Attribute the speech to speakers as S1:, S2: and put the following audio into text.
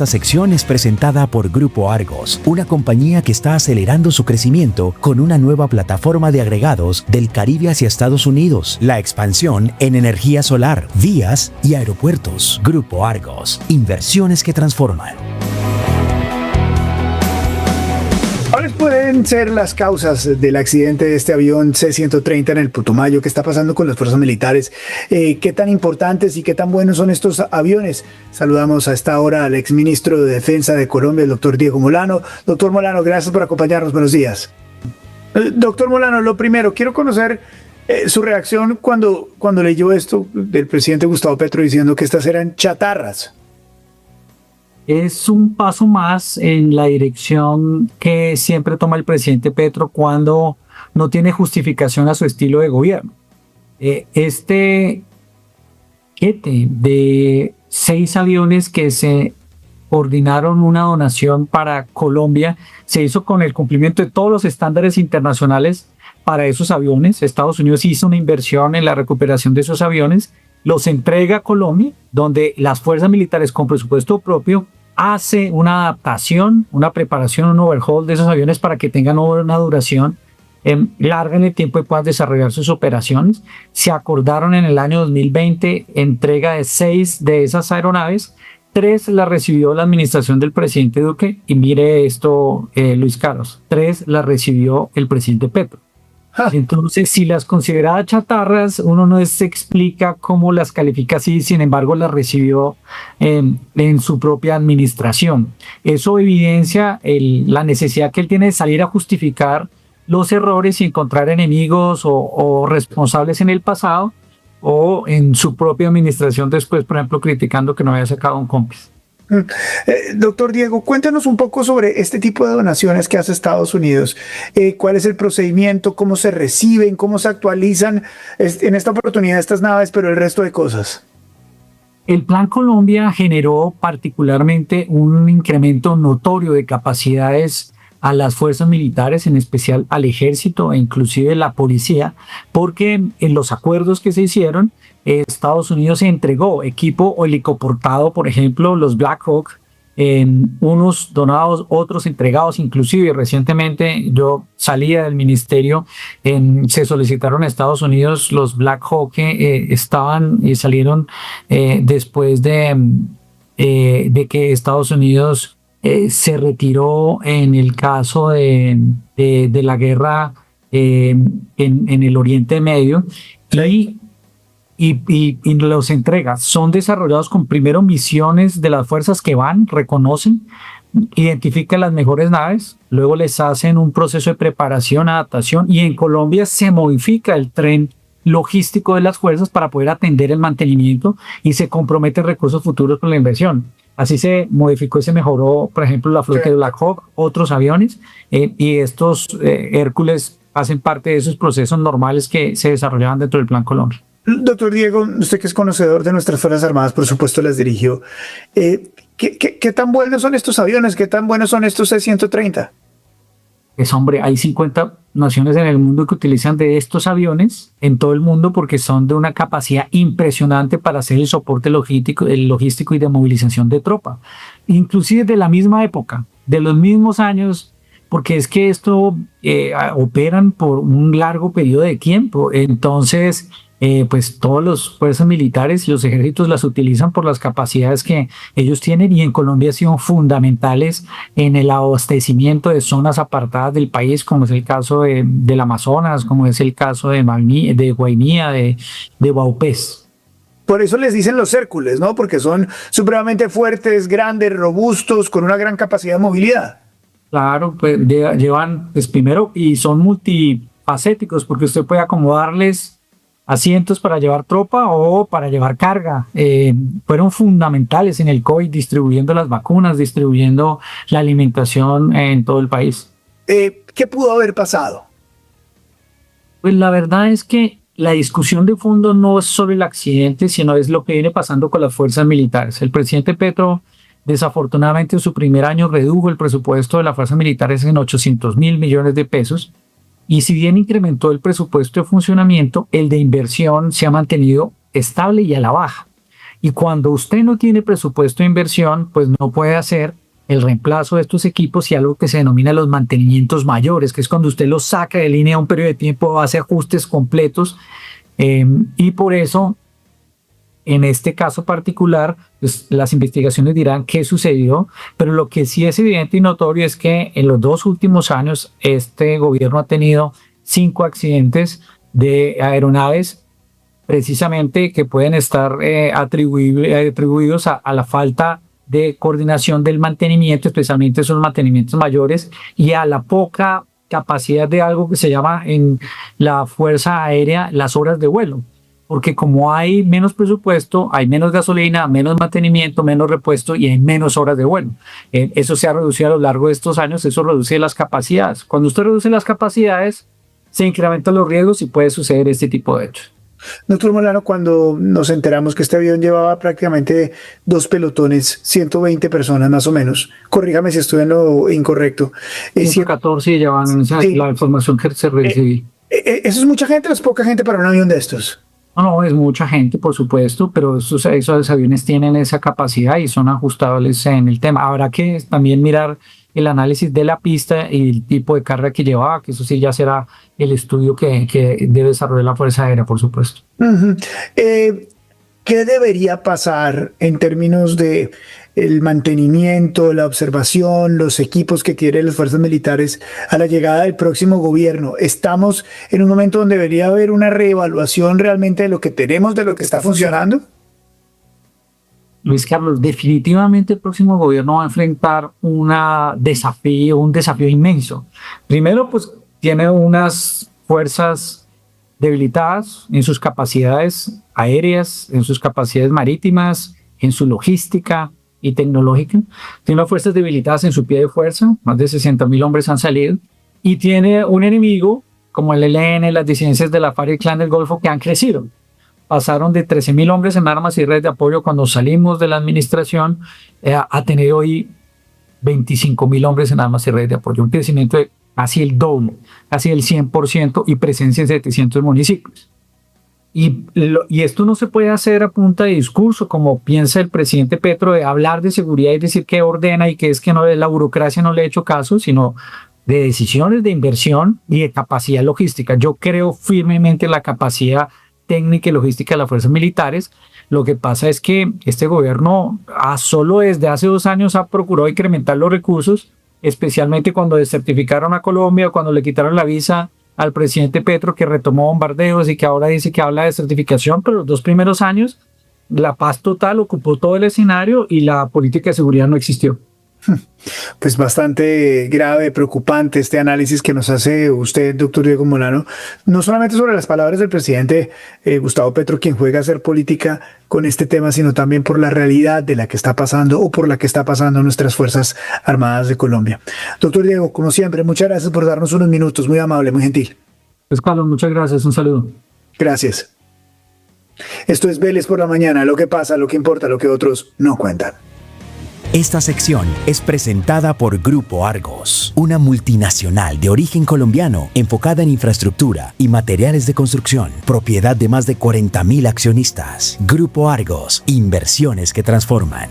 S1: Esta sección es presentada por Grupo Argos, una compañía que está acelerando su crecimiento con una nueva plataforma de agregados del Caribe hacia Estados Unidos, la expansión en energía solar, vías y aeropuertos. Grupo Argos, inversiones que transforman.
S2: ¿Cuáles pueden ser las causas del accidente de este avión C-130 en el Putumayo? ¿Qué está pasando con las fuerzas militares? ¿Qué tan importantes y qué tan buenos son estos aviones? Saludamos a esta hora al exministro de Defensa de Colombia, el doctor Diego Molano. Doctor Molano, gracias por acompañarnos. Buenos días. Doctor Molano, lo primero, quiero conocer su reacción cuando leyó esto del presidente Gustavo Petro diciendo que estas eran chatarras.
S3: Es un paso más en la dirección que siempre toma el presidente Petro cuando no tiene justificación a su estilo de gobierno. Este paquete de 6 aviones que se coordinaron una donación para Colombia se hizo con el cumplimiento de todos los estándares internacionales para esos aviones. Estados Unidos hizo una inversión en la recuperación de esos aviones, los entrega a Colombia, donde las fuerzas militares con presupuesto propio hace una adaptación, una preparación, un overhaul de esos aviones para que tengan una duración larga en el tiempo y puedan desarrollar sus operaciones. Se acordaron en el año 2020 entrega de 6 de esas aeronaves. 3 las recibió la administración del presidente Duque y mire esto, Luis Carlos, 3 las recibió el presidente Petro. Entonces, si las considera chatarras, uno no se explica cómo las califica así, sin embargo las recibió en su propia administración. Eso evidencia la necesidad que él tiene de salir a justificar los errores y encontrar enemigos o responsables en el pasado o en su propia administración después, por ejemplo, criticando que no había sacado un cómplice.
S2: Doctor Diego, cuéntanos un poco sobre este tipo de donaciones que hace Estados Unidos. ¿Cuál es el procedimiento? ¿Cómo se reciben? ¿Cómo se actualizan en esta oportunidad estas naves, pero el resto de cosas?
S3: El Plan Colombia generó particularmente un incremento notorio de capacidades a las fuerzas militares, en especial al ejército e inclusive la policía, porque en los acuerdos que se hicieron, Estados Unidos entregó equipo helicoportado, por ejemplo, los Black Hawk, unos donados, otros entregados, inclusive recientemente yo salía del ministerio, se solicitaron a Estados Unidos los Black Hawk que estaban y salieron después de que Estados Unidos se retiró en el caso de la guerra en el Oriente Medio y los entrega. Son desarrollados con primero misiones de las fuerzas que van, reconocen, identifican las mejores naves, luego les hacen un proceso de preparación, adaptación y en Colombia se modifica el tren logístico de las fuerzas para poder atender el mantenimiento y se comprometen recursos futuros con la inversión. Así se modificó y se mejoró, por ejemplo, la flota de Black Hawk, otros aviones, y estos Hércules hacen parte de esos procesos normales que se desarrollaban dentro del Plan Colombia.
S2: Doctor Diego, usted que es conocedor de nuestras Fuerzas Armadas, por supuesto las dirigió. ¿Qué tan buenos son estos aviones? ¿Qué tan buenos son estos C-130?
S3: Pues hombre, hay 50 naciones en el mundo que utilizan de estos aviones en todo el mundo porque son de una capacidad impresionante para hacer el soporte logístico y de movilización de tropa. Inclusive de la misma época, de los mismos años, porque es que esto operan por un largo periodo de tiempo. Entonces, pues todas las fuerzas militares y los ejércitos las utilizan por las capacidades que ellos tienen y en Colombia han sido fundamentales en el abastecimiento de zonas apartadas del país, como es el caso del Amazonas, como es el caso de Guainía, de Baupés.
S2: Por eso les dicen los Hércules, ¿no? Porque son supremamente fuertes, grandes, robustos, con una gran capacidad de movilidad.
S3: Claro, pues llevan, pues primero, y son multifacéticos, porque usted puede acomodarles asientos para llevar tropa o para llevar carga. Fueron fundamentales en el COVID, distribuyendo las vacunas, distribuyendo la alimentación en todo el país.
S2: ¿Qué pudo haber pasado?
S3: Pues la verdad es que la discusión de fondo no es sobre el accidente, sino es lo que viene pasando con las fuerzas militares. El presidente Petro, desafortunadamente, en su primer año redujo el presupuesto de las fuerzas militares en 800.000 millones de pesos. Y si bien incrementó el presupuesto de funcionamiento, el de inversión se ha mantenido estable y a la baja. Y cuando usted no tiene presupuesto de inversión, pues no puede hacer el reemplazo de estos equipos y algo que se denomina los mantenimientos mayores, que es cuando usted los saca de línea a un periodo de tiempo, hace ajustes completos. Y por eso, en este caso particular, pues, las investigaciones dirán qué sucedió, pero lo que sí es evidente y notorio es que en los 2 últimos años este gobierno ha tenido 5 accidentes de aeronaves, precisamente que pueden estar atribuidos a la falta de coordinación del mantenimiento, especialmente esos mantenimientos mayores, y a la poca capacidad de algo que se llama en la Fuerza Aérea las horas de vuelo. Porque como hay menos presupuesto, hay menos gasolina, menos mantenimiento, menos repuesto y hay menos horas de vuelo. Eso se ha reducido a lo largo de estos años, eso reduce las capacidades. Cuando usted reduce las capacidades, se incrementan los riesgos y puede suceder este tipo de hechos.
S2: Doctor Molano, cuando nos enteramos que este avión llevaba prácticamente 2 pelotones, 120 personas más o menos, corríjame si estoy en lo incorrecto.
S3: 114 llevan
S2: sí,
S3: la información que se recibí.
S2: ¿Eso es mucha gente o es poca gente para un avión de estos?
S3: No, es mucha gente, por supuesto, pero esos aviones tienen esa capacidad y son ajustables en el tema. Habrá que también mirar el análisis de la pista y el tipo de carga que llevaba, que eso sí ya será el estudio que debe desarrollar la Fuerza Aérea, por supuesto.
S2: ¿Qué debería pasar en términos de el mantenimiento, la observación, los equipos que quieren las fuerzas militares a la llegada del próximo gobierno? ¿Estamos en un momento donde debería haber una reevaluación realmente de lo que tenemos, de lo que está funcionando?
S3: Luis Carlos, definitivamente el próximo gobierno va a enfrentar un desafío inmenso. Primero, pues tiene unas fuerzas debilitadas en sus capacidades aéreas, en sus capacidades marítimas, en su logística y tecnológica. Tiene unas fuerzas debilitadas en su pie de fuerza, más de 60.000 hombres han salido, y tiene un enemigo como el ELN, las disidencias de la FARC y el Clan del Golfo que han crecido. Pasaron de 13.000 hombres en armas y redes de apoyo cuando salimos de la administración a tener hoy 25.000 hombres en armas y redes de apoyo, un crecimiento de casi el doble, casi el 100% y presencia en 700 municipios. Y esto no se puede hacer a punta de discurso, como piensa el presidente Petro, de hablar de seguridad y decir que ordena y que es que no, la burocracia no le ha hecho caso, sino de decisiones de inversión y de capacidad logística. Yo creo firmemente en la capacidad técnica y logística de las fuerzas militares. Lo que pasa es que este gobierno solo desde hace 2 años ha procurado incrementar los recursos, especialmente cuando desertificaron a Colombia, cuando le quitaron la visa al presidente Petro, que retomó bombardeos y que ahora dice que habla de desertificación, pero los 2 primeros años la paz total ocupó todo el escenario y la política de seguridad no existió.
S2: Pues bastante grave, preocupante este análisis que nos hace usted, doctor Diego Molano, no solamente sobre las palabras del presidente Gustavo Petro, quien juega a hacer política con este tema, sino también por la realidad de la que está pasando o por la que está pasando nuestras Fuerzas Armadas de Colombia. Doctor Diego, como siempre, muchas gracias por darnos unos minutos, muy amable, muy gentil.
S3: Pues Carlos, muchas gracias, un saludo.
S2: Gracias. Esto es Vélez por la Mañana, lo que pasa, lo que importa, lo que otros no cuentan.
S1: Esta sección es presentada por Grupo Argos, una multinacional de origen colombiano enfocada en infraestructura y materiales de construcción, propiedad de más de 40.000 accionistas. Grupo Argos, inversiones que transforman.